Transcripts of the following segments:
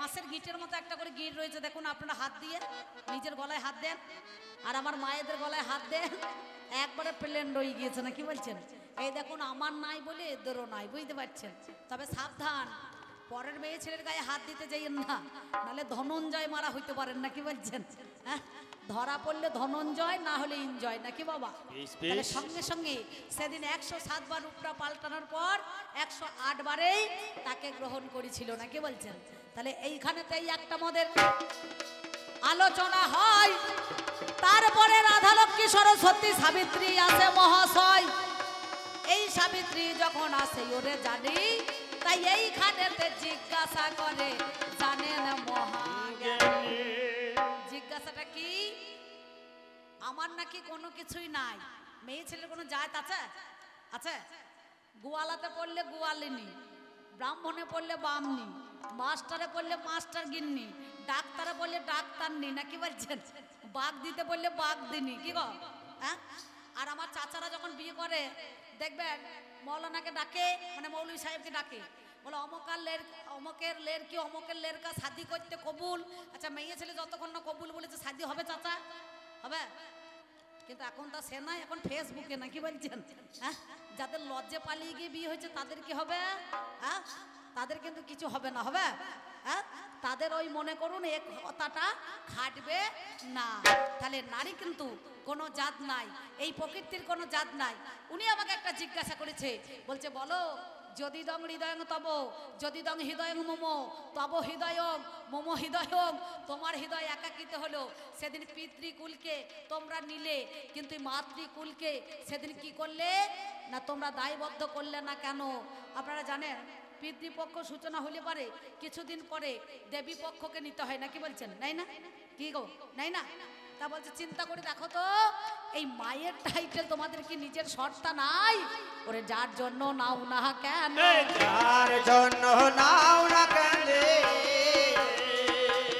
বাঁশের গিটের মতো একটা করে গিট রয়েছে দেখুন, আপনারা হাত দিয়ে নিজের গলায় হাত দেন আর আমার মায়েদের গলায় হাত দেন, একবারে প্লেন রয়ে গিয়েছে না, কি বলছেন? এই দেখুন আমার নাই বলে এদেরও নাই, বুঝতে পারছেন? তবে সাবধান, পরের মেয়ে ছেলের গায়ে হাত দিতে যাইয়েন না, নাহলে ধনঞ্জয় মারা হইতে পারেন না, কি বলছেন? হ্যাঁ, ধরা পড়লে ধনঞ্জয়, না হলে এনজয়, নাকি বাবা? তাহলে সঙ্গে সঙ্গে সেদিন 107 বার উপরা পাল্টানোর পর 108 বারেই তাকে গ্রহণ করেছিল, নাকি বলছেন? তাহলে এইখানেতেই একটা মদের আলোচনা হয়। তারপরে রাধা লক্ষ্মী সরস্বতী সাবিত্রী আসে মহাশয়। এই সাবিত্রী যখন আসে ওরে জানি, তাই এইখানেতে জিজ্ঞাসা করে জানেন মহাজ্ঞানী। জিজ্ঞাসাটা কি? আমার নাকি কোনো কিছুই নাই, মেয়ে ছেলের কোনো জাত আছে? আছে? গোয়ালাতে পড়লে গোয়ালিনী, ব্রাহ্মণে পড়লে বামনি, মাস্টারে পড়লে মাস্টার গিন্নি, ডাক্তারে পড়লে ডাক্তারনি, নাকি বলছেন? বাঘ দিতে বললে বাঘ দিনি, কি গো? হ্যাঁ, আর আমার চাচারা যখন বিয়ে করে দেখবেন মৌলানাকে ডাকে, মানে মৌলভী সাহেবকে ডাকে, বলে অমকের লের কি অমকের লের কা শাদি করতে কবুল। আচ্ছা, মেয়ে ছেলে যতক্ষণ না কবুল বলেছে শাদি হবে চাচা? হবে? কিন্তু এখন তা সে নাই, এখন ফেসবুকে, নাকি বলছেন? হ্যাঁ, যাদের লজ্জে পালিয়ে গিয়ে বিয়ে হয়েছে তাদের কি হবে? হ্যাঁ, তাদের কিন্তু কিছু হবে না, হবে? হ্যাঁ, তাদের ওই মনে করুন এক কথাটা খাটবে না। তাহলে নারী কিন্তু কোনো জাত নাই, এই প্রকৃতির কোনো জাত নাই। উনি আমাকে একটা জিজ্ঞাসা করেছে, বলছে বলো যদি দং হৃদয়ং তব, যদি দং হৃদয়ং মম, তব হৃদয়ং মম হৃদয়ং। তোমার হৃদয় একাকিত হলো, সেদিন পিতৃকুলকে তোমরা নিলে, কিন্তু মাতৃকুলকে সেদিন কি করলে না, তোমরা দায়বদ্ধ করলে না কেন? আপনারা জানেন পিতৃপক্ষ সূচনা হলে পারে কিছুদিন পরে দেবী পক্ষকে নিতে হয়, নাকি বলছেন? নাই না? কি গো, নাই না? তা বলছে চিন্তা করে দেখো তো, এই মায়ের টাইটেল তোমাদের কি নিজের সত্তা নাই? ওরে যার জন্য নাও না কেন, যার জন্য নাও না কেন,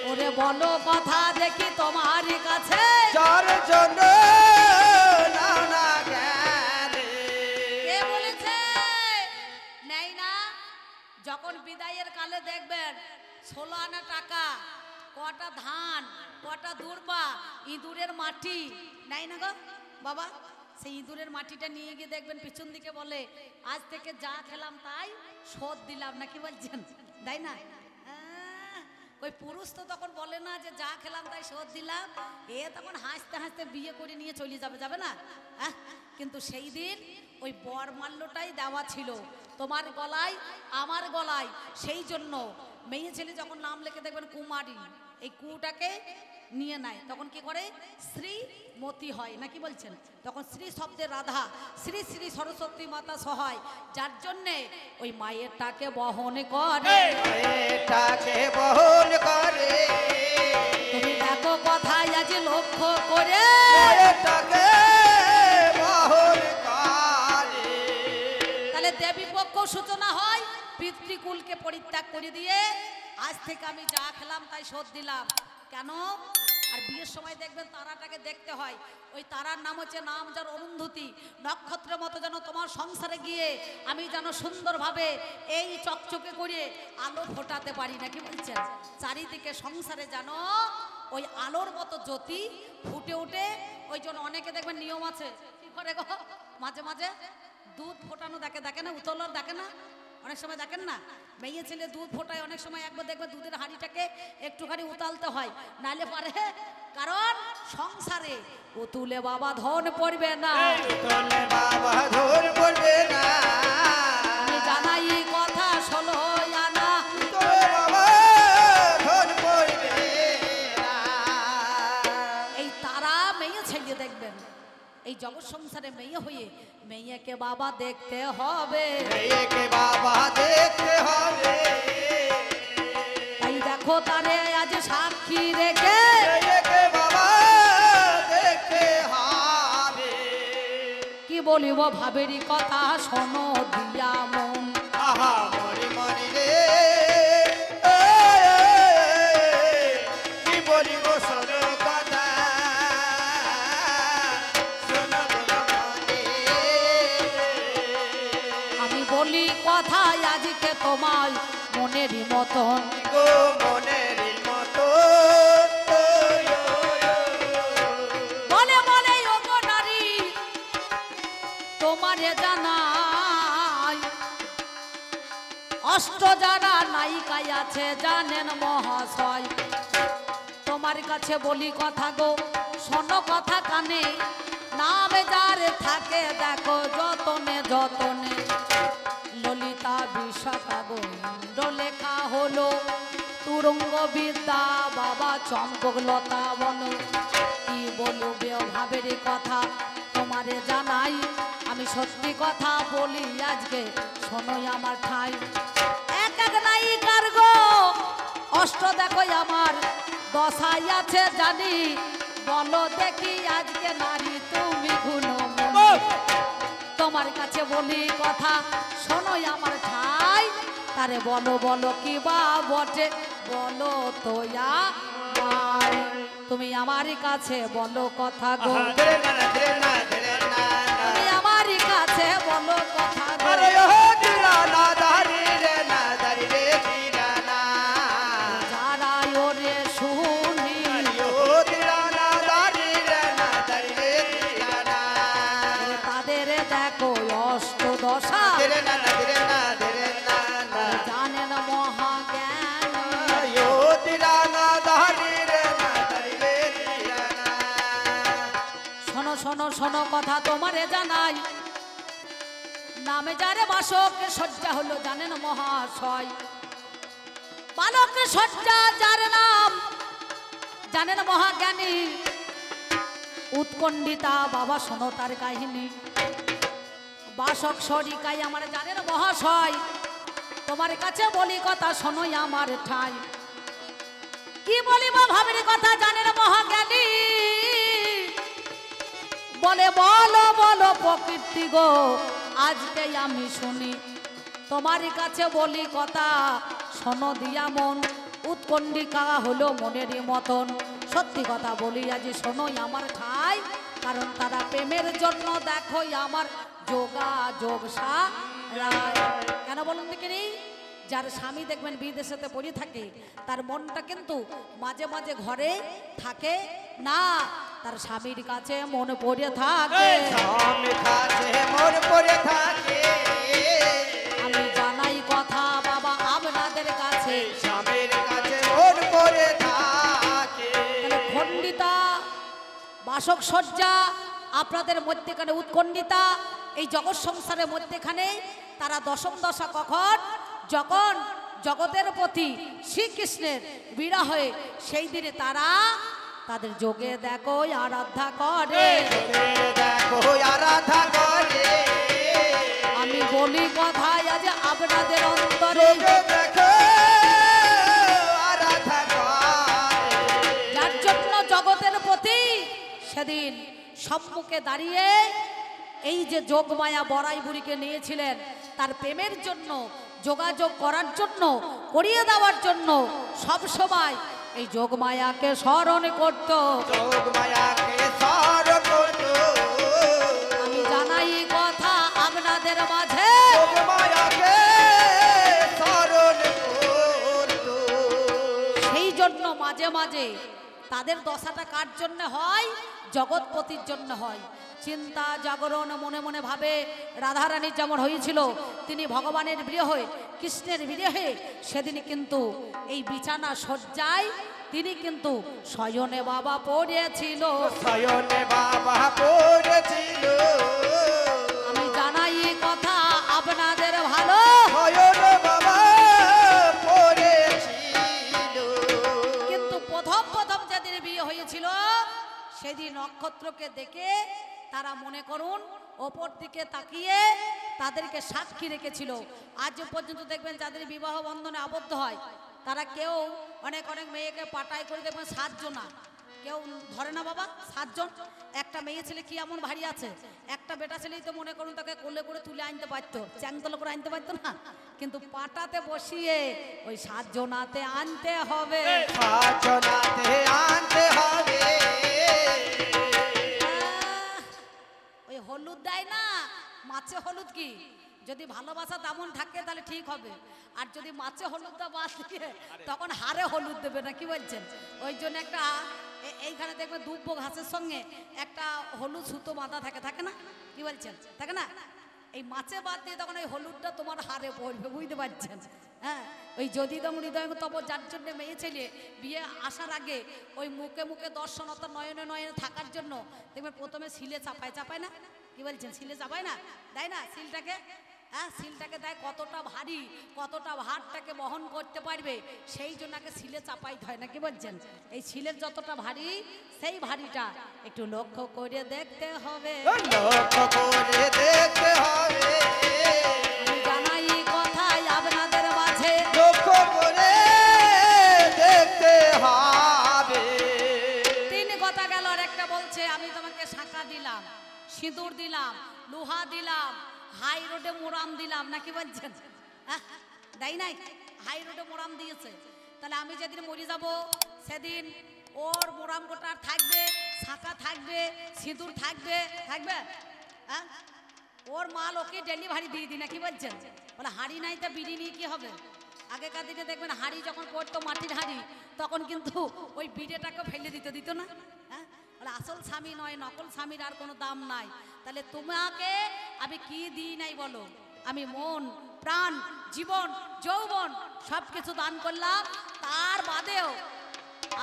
ওরে বলো কথা দেখি তোমার কাছে, যার জন্য নাও না কেন। কে বলেছে নেই না? যখন বিদায়ের কালে দেখবেন 16 আনা টাকা, কটা ধান, কটা দুর্বা, ইঁদুরের মাটি, নাই না গো বাবা? সেই ইঁদুরের মাটিটা নিয়ে গিয়ে দেখবেন পিছন দিকে বলে আজ থেকে যা খেলাম তাই শোধ দিলাম, নাকি বলছেন? তাই না? ওই পুরুষ তো তখন বলে না যে যা খেলাম তাই শোধ দিলাম, এ তখন হাসতে হাসতে বিয়ে করে নিয়ে চলে যাবে, যাবে না? কিন্তু সেই দিন ওই বরমাল্যটাই দেওয়া ছিল তোমার গলায় আমার গলায়। সেই জন্য মেয়ে ছেলে যখন নাম লিখে দেখবেন কুমারী, এই কুটাকে নিয়ে নেয়, তখন কি করে শ্রীমতী হয়, নাকি বলছেন? তখন শ্রী শব্দের রাধা, শ্রী শ্রী সরস্বতী মাতা সহায়, যার জন্যে ওই মায়েরটাকে বহন করে, মায়েরটাকে বহন করে। তুমি দেখো কথায় আজ লক্ষ্য করে, মায়েরটাকে বহন করে। তাহলে দেবী পক্ষ সূচনা হয়, পিতৃকুলকে পরিত্যাগ করে দিয়ে আজ থেকে আমি যা খেলাম তাই শোধ দিলাম। কেন? আর বিয়ের সময় দেখবেন তারাটাকে দেখতে হয়, ওই তারার নাম হচ্ছে নাম যার অরুন্ধতী, নক্ষত্রের মতো যেন তোমার সংসারে গিয়ে আমি যেন সুন্দরভাবে এই চকচকে করে আলো ফোটাতে পারি, নাকি বলছেন? চারিদিকে সংসারে যেন ওই আলোর মতো জ্যোতি ফুটে উঠে। ওই জন্য অনেকে দেখবেন নিয়ম আছে, কি করে গো, মাঝে মাঝে দুধ ফোটানো দেখে, দেখে না? উতলার দেখে না? অনেক সময় দেখেন না, মেয়ে ছেলে দুধ ফোটায়, অনেক সময় একবার দেখবে দুধের হাঁড়িটাকে একটুখানি উতালতে হয়, নালে পারে, কারণ সংসারে উতুলে বাবা ধন পড়বে না, উতলে বাবা ধন পড়বে না। আমি জানাই এই কথা 16 আনা, উতলে বাবা ধন পড়বে না। এই তারা মেয়ে ছেলে দেখবেন এই জগৎ সংসারে মেয়ে হয়ে মেয়েকে বাবা দেখতে হবে, মেয়েকে বাবা দেখতে হবে। তাই দেখো তারে আজ সাক্ষী রেখে, মেয়েকে বাবা দেখতে হবে। কি বলিব ভাবেরই কথা শোনো দিয়া মন, আহা মরি মরি রে, কি বলিব শোনো কথা, শোনো বলো মনে। আমি বলি কথা আজকে তোমায় মনেরই মতন। গো মনের মতো বলে বলে ওগো নারী তোমারে জানাই, অষ্ট যারা নায়িকায় আছে জানেন মহাশয়। তোমার কাছে বলি কথা গো শোনো কথা কানে, নামে যারে থাকে দেখো যতনে যতনে। ললিতা বিশাখা গোবিন্দ লেখা হলো, তুরঙ্গ বিদ্যা বাবা চম্পক লতা বলো। কি বলবে ভাবের কথা তোমারে জানাই, আমি সত্যি কথা বলি আজকে শোনোই আমার ঠাই। এক এক নায়িকার গো অষ্ট দেখো আমার দশাই আছে জানি, বলো দেখি আজকে নারী তুমি গুণময়ী। তোমার কাছে বলি কথা শোনোই আমার ঠাই, তারে বলো বলো কি বা বটে বলো তো আমায়। তুমি আমার কাছে বলো কথা গো, ধীরে না ধীরে না ধীরে না তুমি আমার কাছে বলো কথা গো। আরে ও ধীরা না দারি রে না দারি রে ধীরা না যারা ওরে শুনি ও ধীরা না দারি রে না দারি রে ধীরা না তাদের দেখো অষ্টদশা ধীরে না ধীরে না ধীরে না জানেন মহাজ্ঞান। ও ধীরা না দারি রে না দারি রে ধীরা না শোনো শোনো শোনো কথা তোমারে জানাই, নামে যারে বাসক সজ্জা হলো জানেন মহাশয়। বালক সজ্জা যার নাম জানেন মহাজ্ঞানী, উৎকণ্ঠিতা বাবা শোনো তার কাহিনী। বাসক সরিকাই আমার জানেন মহাশয়, তোমার কাছে বলি কথা শোনোই আমার ঠাই। কি বলিব ভাবের কথা জানেন মহাজ্ঞানী, বলে বলো বলো প্রকৃতি গো আজকে আমি শুনি। তোমার কাছে বলি কথা শোনো দিয়া মন, উৎকণ্ঠিকা হলো মনেরই মতন। সত্যি কথা বলি আজ শোনোই আমার ঠাই, কারণ তারা প্রেমের জন্য দেখো আমার যোগাযোগ সারায়। কেন বলুন দেখিনি, যার স্বামী দেখবেন বিদেশেতে পড়ে থাকে তার মনটা কিন্তু মাঝে মাঝে ঘরে থাকে না, তার স্বামীর কাছে মন পড়ে থাকে। স্বামী কাছে মোর পড়ে থাকে, আমি জানাই কথা বাবা আপনাদের কাছে, স্বামীর কাছে মোর পড়ে থাকে। তাহলে খণ্ডিতা বাসক সজ্জা আপনাদের মধ্যেখানে উৎকণ্ঠিতা, এই জগৎ সংসারের মধ্যেখানে তারা দশম দশা কখন, যখন জগতের প্রতি শ্রীকৃষ্ণের বিরহ হয়ে সেই দিনে তারা তাদের যোগে দেখো আরাধনা করে। দেখো আরাধনা করে, আমি বলি কথায় আজ আপনাদের অন্তরে, দেখো আরাধনা করে। যার জন্য জগতের প্রতি সেদিন সম্মুখে দাঁড়িয়ে এই যে যোগমায়া বড়াই বুড়িকে নিয়েছিলেন, তার প্রেমের জন্য যোগাযোগ করার জন্য করিয়ে দেওয়ার জন্য সব সময় এই যোগমায়াকে স্মরণ করত। যোগমায়াকে স্মরণ করতো, আমি জানাই কথা আপনাদের মাঝে, যোগমায়াকে স্মরণ করতো। সেই জন্য মাঝে মাঝে তাদের দশাটা কার জন্য হয়, জগৎপতির জন্য হয়। চিন্তা জাগরণ মনে মনে ভাবে রাধারানীর যেমন হয়েছিল, তিনি ভগবানের বিরহে কৃষ্ণের বিরহে সেদিন কিন্তু এই বিছানা সজ্জায় তিনি কিন্তু শয়নে বাবা পড়েছিল। শয়নে বাবা পড়েছিল, আমি জানাই কথা আপনাদের ভালো, শয়নে বাবা পড়েছিল। কিন্তু প্রথম প্রথম যাদের বিয়ে হয়েছিল সেদিন নক্ষত্রকে দেখে তারা মনে করুন ওপর দিকে তাকিয়ে তাদেরকে সাক্ষী রেখেছিল। আজ পর্যন্ত দেখবেন যাদের বিবাহ বন্ধনে আবদ্ধ হয় তারা কেউ অনেক অনেক মেয়েকে পাটাই করে দেখবেন 7 জন, কেউ ধরে না বাবা 7 জন। একটা মেয়ে ছেলে কি এমন ভারী আছে, একটা বেটা ছেলেই তো মনে করুন তাকে কোলে করে তুলে আনতে পারতো, চ্যাংতলা করে আনতে পারতো না, কিন্তু পাটাতে বসিয়ে ওই 7 জনাতে আনতে হবে। সাজনাতে আনতে হবে, ওই হলুদ দেয় না মাছে, হলুদ কি যদি ভালোবাসা তেমন থাকে তাহলে ঠিক হবে। আর যদি মাছে হলুদটা বাদ দিয়ে তখন হারে হলুদ দেবে না, কি বলছেন? ওই জন্য একটা এইখানে দেখবে দুব্ব ঘাসের সঙ্গে একটা হলুদ সুতো বাঁধা থাকে, থাকে না? কি বলছেন? থাকে না? এই মাছে বাদ দিয়ে তখন ওই হলুদটা তোমার হারে পড়বে, বুঝতে পারছেন? হ্যাঁ, ওই যদি দম হৃদয় তব, যার জন্য মেয়ে ছেলে বিয়ে আসার আগে ওই মুখে মুখে দর্শন অত নয়নে নয়নে থাকার জন্য দেখবে প্রথমে শিলে চাপায়, চাপায় না? কি বলছেন? শিলে চাপায় না, দেয় না শিলটাকে? হ্যাঁ, শিলটাকে দেয় কতটা ভারী, কতটা ভারটাকে বহন করতে পারবে সেই জন্য আগে শিলে চাপাইতে হয় না, কি বলছেন? এই শিলের যতটা ভারী সেই ভারীটা একটু লক্ষ্য করে দেখতে হবে, লক্ষ্য করে দেখতে হবে। আমি জানাই কথাই আপনাদের মাঝে, লক্ষ্য করে দেখতে হবে। তিন কথা গেল, আর একটা বলছে আমি তোমাকে শাঁখা দিলাম, সিঁদুর দিলাম, লোহা দিলাম, হাই রোডে মোরাম দিলাম, নাকি বলছেন? দেয় নাই? হাই রোডে মোরাম দিয়েছে। তাহলে আমি যেদিন মরে যাব সেদিন ওর মোরাম গোটা থাকবে, শাঁখা থাকবে, সিঁদুর থাকবে, থাকবে? হ্যাঁ, ওর মাল ওকে ডেলিভারি দিয়ে দিই, নাকি বলছেন? বলে হাঁড়ি নাই তো বিড়ি নিয়ে কি হবে? আগেকার দিনে দেখবেন হাঁড়ি যখন পড়তো মাটির হাঁড়ি তখন কিন্তু ওই বিড়েটাকে ফেলে দিত না? হ্যাঁ, বলে আসল স্বামী নয়, নকল স্বামীর আর কোনো দাম নাই। তাহলে তোমাকে আমি কি দিই নাই বলো? আমি মন, প্রাণ, জীবন, যৌবন সব কিছু দান করলাম। তার বাদেও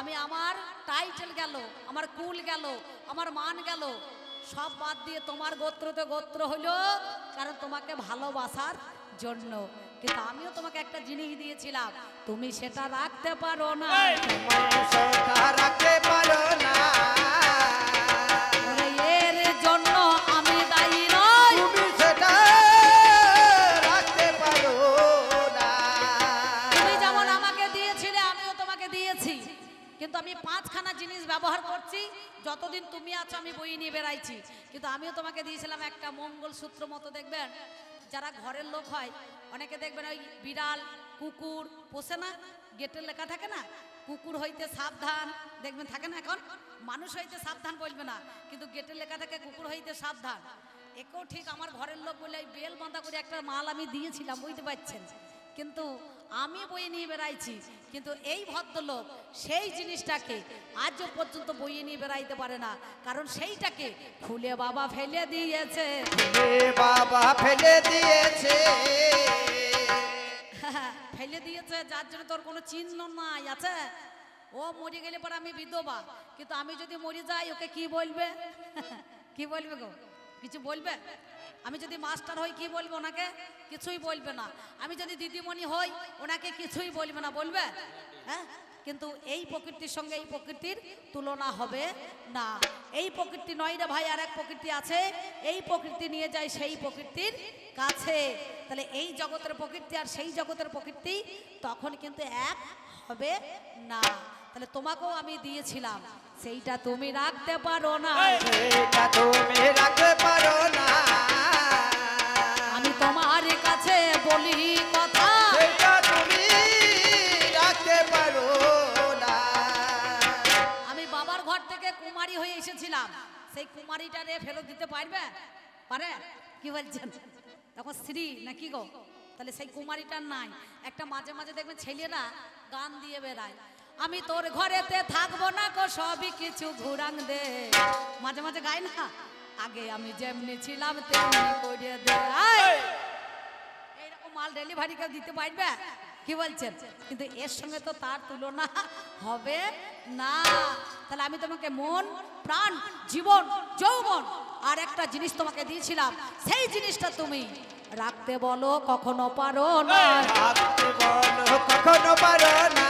আমি আমার টাইটেল গেল, আমার কুল গেল, আমার মান গেল, সব বাদ দিয়ে তোমার গোত্রতে গোত্র হলো, কারণ তোমাকে ভালোবাসার জন্য। কিন্তু আমিও তোমাকে একটা জিনিস দিয়েছিলাম, তুমি সেটা রাখতে পারো না, সেটা রাখতে পারো না। এর জন্য আমি দায়ী নই, তুমি সেটা রাখতে পারো না। তুমি যেমন আমাকে দিয়েছিলে আমিও তোমাকে দিয়েছি, কিন্তু আমি 5খানা জিনিস ব্যবহার করছি। যতদিন তুমি আছো আমি বই নিয়ে বেড়াইছি, কিন্তু আমিও তোমাকে দিয়েছিলাম একটা মঙ্গলসূত্র মতো। দেখবেন যারা ঘরের লোক হয় অনেকে দেখবেন ওই বিড়াল কুকুর পোষে না, গেটের লেখা থাকে না, কুকুর হইতে সাবধান, দেখবেন থাকে না? এখন মানুষ হইতে সাবধান বলবে না, কিন্তু গেটের লেখা থাকে কুকুর হইতে সাবধান। একেও ঠিক আমার ঘরের লোক বলে বেল বাঁধা করে একটা মাল আমি দিয়েছিলাম, বুঝতে পারছেন? কিন্তু আমি বই নিয়ে বেড়াইছি, কিন্তু এই ভদ্রলোক সেই জিনিসটাকে আজও পর্যন্ত বইয়ে নিয়ে বেড়াইতে পারে না, কারণ সেইটাকে খুলে বাবা ফেলে দিয়েছে, বাবা ফেলে দিয়েছে। ফেলে দিয়েছে, যার জন্য তোর কোনো চিহ্ন নাই আছে। ও মরে গেলে পরে আমি বিধবা, কিন্তু আমি যদি মরে যাই ওকে কি বলবে? কি বলবে গো? কিছু বলবে? আমি যদি মাস্টার হই কি বলবো ওনাকে? কিছুই বলবে না। আমি যদি দিদিমণি হই ওনাকে কিছুই বলবে না, বলবে? হ্যাঁ, কিন্তু এই প্রকৃতির সঙ্গে এই প্রকৃতির তুলনা হবে না। এই প্রকৃতি নয় রে ভাই, আর এক প্রকৃতি আছে, এই প্রকৃতি নিয়ে যায় সেই প্রকৃতির কাছে। তাহলে এই জগতের প্রকৃতি আর সেই জগতের প্রকৃতি তখন কিন্তু এক হবে না। তাহলে তোমাকেও আমি দিয়েছিলাম, সেইটা তুমি রাখতে পারো না, সেটা তুমি রাখতে পারো না। আমি তোমার কাছে বলি কথা, সেটা তুমি রাখতে পারো না। আমি বাবার ঘর থেকে কুমারী হয়ে এসেছিলাম, সেই কুমারীটা রে ফেরত দিতে পারবে? পারে? কি বলছেন? তখন স্ত্রী নাকি গো? তাহলে সেই কুমারীটার নাই। একটা মাঝে মাঝে দেখবেন ছেলেরা গান দিয়ে বেড়ায়, আমি তোর ঘরেতে থাকবো না গো, সবই কিছু ঘুরাং দে, মাঝে মাঝে গায় না, আগে আমি যেমনি ছিলাম তেমনি করে দে। এইরকম মাল ডেলিভারি কেউ দিতে পারবে? কি বলছেন? কিন্তু এর সঙ্গে তো তার তুলনা হবে না। তাহলে আমি তোমাকে মন, প্রাণ, জীবন, যৌবন আর একটা জিনিস তোমাকে দিয়েছিলাম, সেই জিনিসটা তুমি রাখতে বলো কখনো পারো না, রাখতে বলো কখনো পারো না।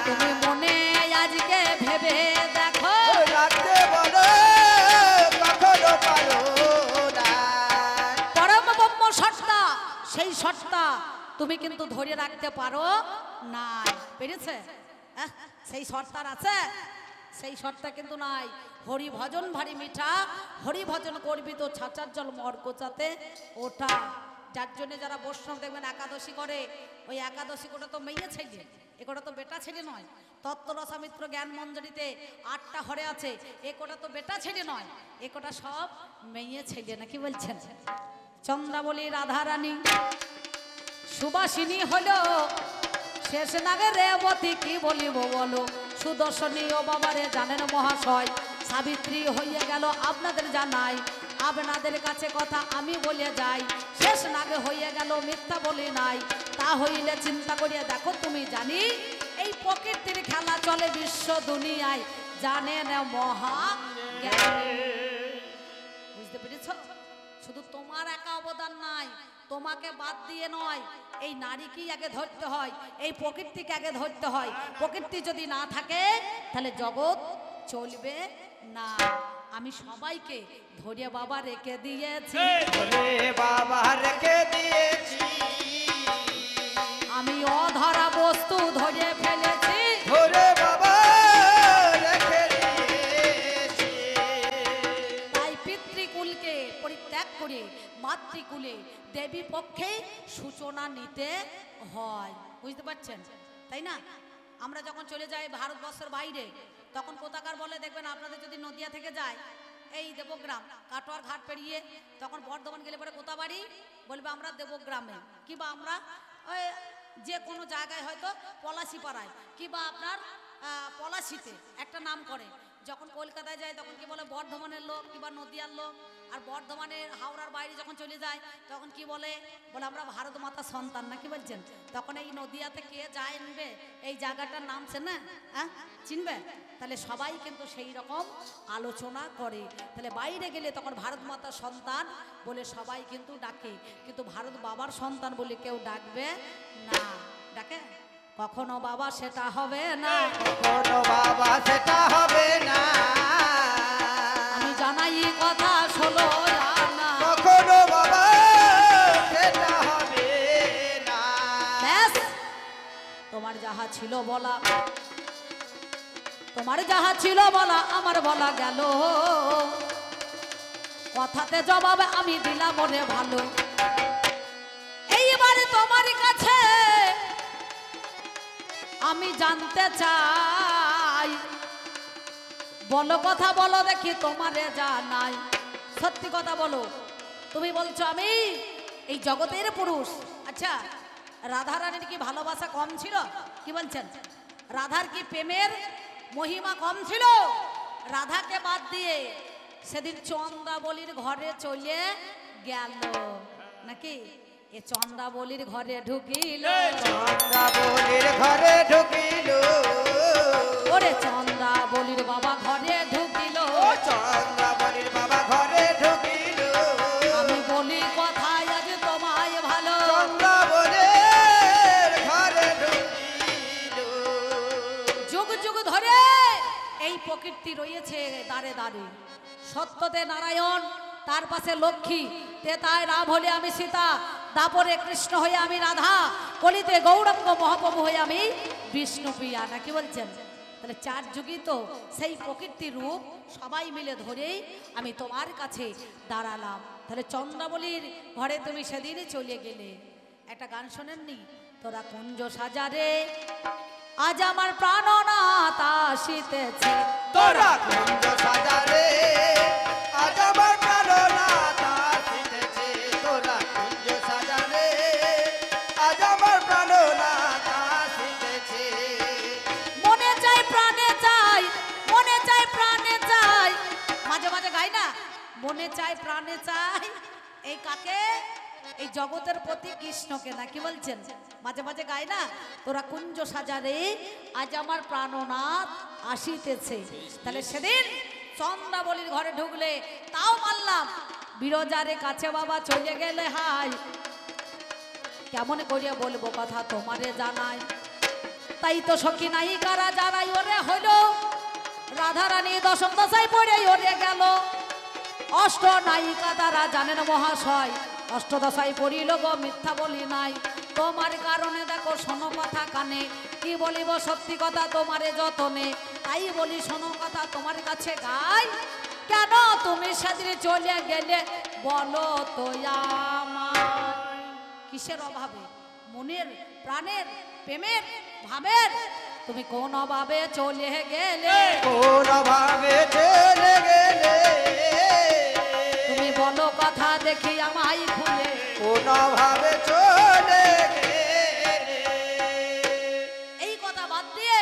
তুমি মনে আজকে ভেবে দেখো, রাখতে বলো কখনো পারো না। পরম ব্রহ্ম সত্তা, সেই সত্তা তুমি কিন্তু ধরে রাখতে পারো না। পেরেছে? সেই সত্তার আছে, সেই সত্তা কিন্তু নাই। হরি ভজন ভারী মিঠা, হরি ভজন করবি তো ছাঁচার জল মর কোচাতে ওটা। যার জন্য যারা বৈষ্ণব দেখবেন একাদশী করে, ওই একাদশী কোটা তো মেয়ে ছেলে, এ কোটা তো বেটা ছেলে নয়। তত্ত্ব রসামিত্র জ্ঞান মঞ্জরিতে 8টা হরে আছে, এ কোটা তো বেটা ছেলে নয়, এ কোটা সব মেয়ে ছেলে, নাকি বলছেন? চন্দ্রাবলী রাধারানী সুবাসিনী হলো শেষ নাগে রেবতী কি বলিব বলো সুদর্শনী ও বাবারে জানেন মহাশয় সাবিত্রী হইয়া গেল আপনাদের জানাই আপনাদের কাছে কথা আমি বলে যাই শেষ নাগে হইয়া গেল মিথ্যা বলি নাই তা হইলে চিন্তা করিয়া দেখো তুমি জানি এই প্রকৃতির খেলা চলে বিশ্ব দুনিয়ায় জানেন মহা জ্ঞানী বুঝতে পেরেছ শুধু তোমার একা অবদান নাই তোমাকে বাদ দিয়ে নয় এই নারীকেই আগে ধরতে হয় এই প্রকৃতিকে আগে ধরতে হয় প্রকৃতি যদি না থাকে তাহলে জগৎ চলবে না আমি সবাইকে ধরে বাবা রেখে দিয়েছি বাবা রেখে দিয়েছি আমি অধরা বস্তু ধরে ফেলেছি ধরে বাবা রেখে দিয়েছি তাই পিতৃকুলকে পরিত্যাগ করে মাতৃকুলে দেবী পক্ষে সূচনা নিতে হয় বুঝতে পারছেন তাই না আমরা যখন চলে যাই ভারতবর্ষের বাইরে তখন কোথাকার বলে দেখবেন আপনাদের যদি নদিয়া থেকে যায় এই দেবগ্রাম কাটোয়ার ঘাট পেরিয়ে তখন বর্ধমান গেলে পরে কোথা বাড়ি বলবে আমরা দেবগ্রামে কিংবা আমরা যে কোনো জায়গায় হয়তো পলাশি পাড়ায় কিংবা আপনার পলাশিতে একটা নাম করে যখন কলকাতায় যায় তখন কি বলে বর্ধমানের লোক কিংবা নদিয়ার লোক আর বর্ধমানের হাওড়ার বাইরে যখন চলে যায় তখন কি বলে আমরা ভারত মাতা সন্তান না কি বলছেন তখন এই নদিয়াতে কে যায় নিবে এই জায়গাটার নাম চেনে হ্যাঁ চিনবে তাহলে সবাই কিন্তু সেই রকম আলোচনা করে তাহলে বাইরে গেলে তখন ভারত মাতার সন্তান বলে সবাই কিন্তু ডাকে কিন্তু ভারত বাবার সন্তান বলে কেউ ডাকবে না ডাকে কখনো বাবা সেটা হবে না কখনো বাবা সেটা হবে না আমি জানাই কথা শোনো না কখনো বাবা সেটা হবে না ব্যাস তোমার যাহা ছিল বলা তোমার যাহা ছিল বলা আমার বলা গেল কথাতে জবাব আমি দিলাম মনে ভালো এইবারে তোমার কাছে আমি জানতে চাই বলো কথা বলো দেখি তোমারে জানাই সত্যি কথা বলো তুমি বলছো আমি এই জগতের পুরুষ আচ্ছা রাধারানীর কি ভালোবাসা কম ছিল কি বলছেন রাধার কি প্রেমের মহিমা কম ছিল রাধাকে বাদ দিয়ে সেদিন চন্দ্রাবলীর ঘরে চলে গেল নাকি এ চন্দ্রাবলীর ঘরে ঢুকিল চন্দ্রাবলীর ঘরে ঢুকিল ওরে চন্দ্রাবলীর বাবা ঘরে ঢুকিল চন্দ্রাবলীর বাবা ঘরে ঢুকিল আমি বলি কথায় আজ তোমায় ভালো চন্দ্রাবলীর ঘরে ঢুকিল যুগ যুগ ধরে এই প্রকৃতি রয়েছে দাঁড়ে দাঁড়ে সত্যতে নারায়ণ তার পাশে লক্ষ্মী তেতায় রাম হলে আমি সীতা তারপরে কৃষ্ণ হয়ে আমি রাধা কলিতে গৌরাঙ্গ মহাপ্রভু হয়ে আমি বিষ্ণুপ্রিয়া না কি বলছেন তাহলে চার যুগই তো সেই প্রকৃতির রূপ সবাই মিলে ধরেই আমি তোমার কাছে দাঁড়ালাম তাহলে চন্দ্রাবলীর ঘরে তুমি সেদিনই চলে গেলে একটা গান শোনেননি তোরা কুঞ্জ সাজারে আজ আমার প্রাণনাথ আসিতেছে তোরা কুঞ্জ সাজারে আজ আমার প্রাণনাথ আসিতেছে তোরা কুঞ্জ সাজারে আজ আমার প্রাণনাথ আসিতেছে মনে চাই প্রাণে চাই মনে চাই প্রাণে চাই মাঝে মাঝে গাই না মনে চাই প্রাণে চাই এই কাকে এই জগতের প্রতি কৃষ্ণকে না কি বলছেন মাঝে মাঝে গাই না তোরা কুঞ্জ সাজারে আজ আমার প্রাণনাথ আসিতেছে তাহলে সেদিন চন্দ্রাবলীর ঘরে ঢুকলে তাও মানলাম বিরজারে কাছে বাবা চলে গেলে হাই কেমন করিয়া বলবো কথা তোমারে জানাই তাই তো সখী নায়িকারা যারাই ওরে হলো রাধারানী দশম দশায় পড়ে ওরে গেল অষ্ট নায়িকা তারা জানেন মহাশয় অষ্টদশায় পড়িল গো মিথ্যা বলি নাই তোমার কারণে দেখো শোনো কথা কানে কি বলিব সত্যি কথা তোমারে যতনে তাই বলি শোনো কথা তোমার কাছে গাই কেন তুমি সেদিন চলে গেলে বলো তো আমার কিসের অভাবে মনের প্রাণের প্রেমের ভাবের তুমি কোন অভাবে চলে গেলে কোন ভাবে চলে গেলে তুমি বলো কথা দেখি আমায় খুলে কোনভাবে চলে গেলে। এই কথা বাদ দিয়ে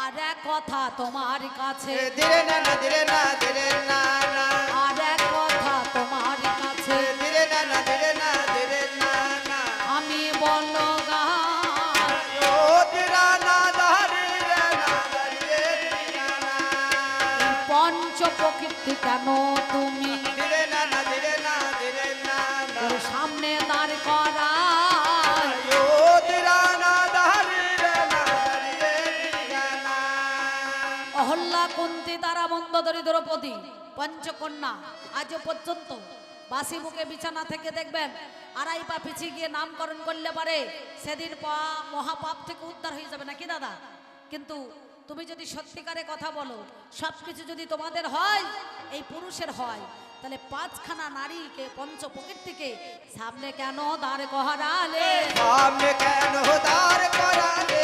আর এক কথা তোমার কাছে ধীরে না না ধীরে না ধীরে না না আর এক কথা তোমার কাছে ধীরে না না ধীরে না ধীরে না না আমি বলো গান ও ধীরা না ধরে না ধরে না পঞ্চ প্রকৃতি কেন তুমি ধীরে না না ধীরে না ধীরে না না ওর সামনে দাঁড় করা ও ধীরা না ধরে না ধরে না অহল্যা কুন্তি তারা মন্দোদরী দ্রৌপদী পঞ্চকন্যা আজও পর্যন্ত বাসি মুখে বিছানা থেকে দেখবেন আড়াই পা পিছিয়ে গিয়ে নামকরণ করলে পারে সেদিন পা মহাপাপ থেকে উদ্ধার হয়ে যাবে নাকি দাদা? কিন্তু তুমি যদি সত্যিকারে কথা বলো সবকিছু যদি তোমাদের হয় এই পুরুষের হয় তাহলে পাঁচখানা নারীকে পঞ্চ প্রকৃতিকে সামনে কেন দাঁড় করালে? সামনে কেন দাঁড় করালে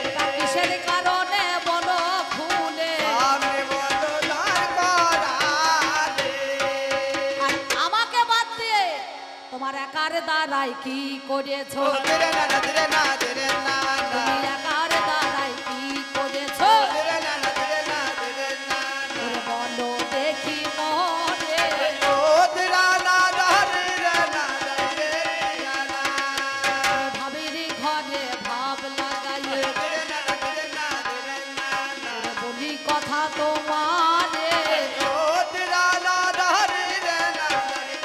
এটা কিসের কারণে বলো খুলে? সামনে বলো দাঁড় করালে আর আমাকে বাদ দিয়ে তোমার একার দ্বারাই কি করেছো? ধীরে না না ধীরে না ধীরে না না তুমি একার দ্বারাই কি করেছো? ধীরে না না ধীরে না ধীরে না না ওরে বলো দেখি মরে ও ধীরা না ধরে না ধরে না ভাবিরি ঘরে ভাব লাগাইয়ে ধীরে না না ধীরে না ধীরে না না ওরে বলি কথা তোমারে ও ধীরা না ধরে না ধরে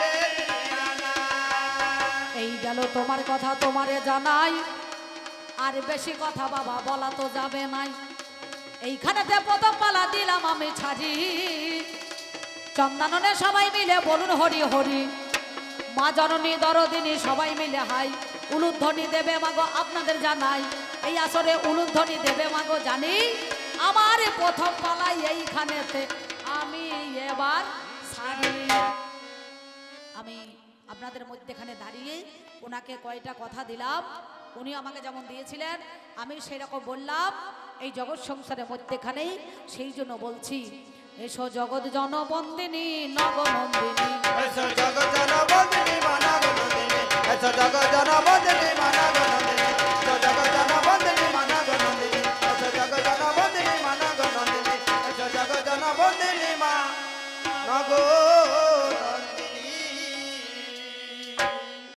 না এই গেল তোমার কথা তোমারে জানাই আর বেশি কথা বাবা বলা তো যাবে নাই। এইখানেতে প্রথম পালা দিলাম আমি ছাড়ি চন্দাননে সবাই মিলে বলুন হরি হরি মা জননী দরদিনী সবাই মিলে হাই উলুধ্বনি দেবে মাগো আপনাদের জানাই এই আসরে উলুধ্বনি দেবে মাগো জানি আমার প্রথম পালাই এইখানেতে আমি এবার ছাড়ি। আমি আপনাদের মধ্যেখানে দাঁড়িয়ে ওনাকে কয়টা কথা দিলাম উনি আমাকে যেমন দিয়েছিলেন আমি সেরকম বললাম এই জগৎ সংসারের মধ্যেখানেই সেই জন্য বলছি এসো জগৎ জনবন্দিনী নগনন্দিনী এসো জগৎ জনবন্দিনী মানব নন্দিনী এসো জগৎ জনবন্দিনী মানব নন্দিনী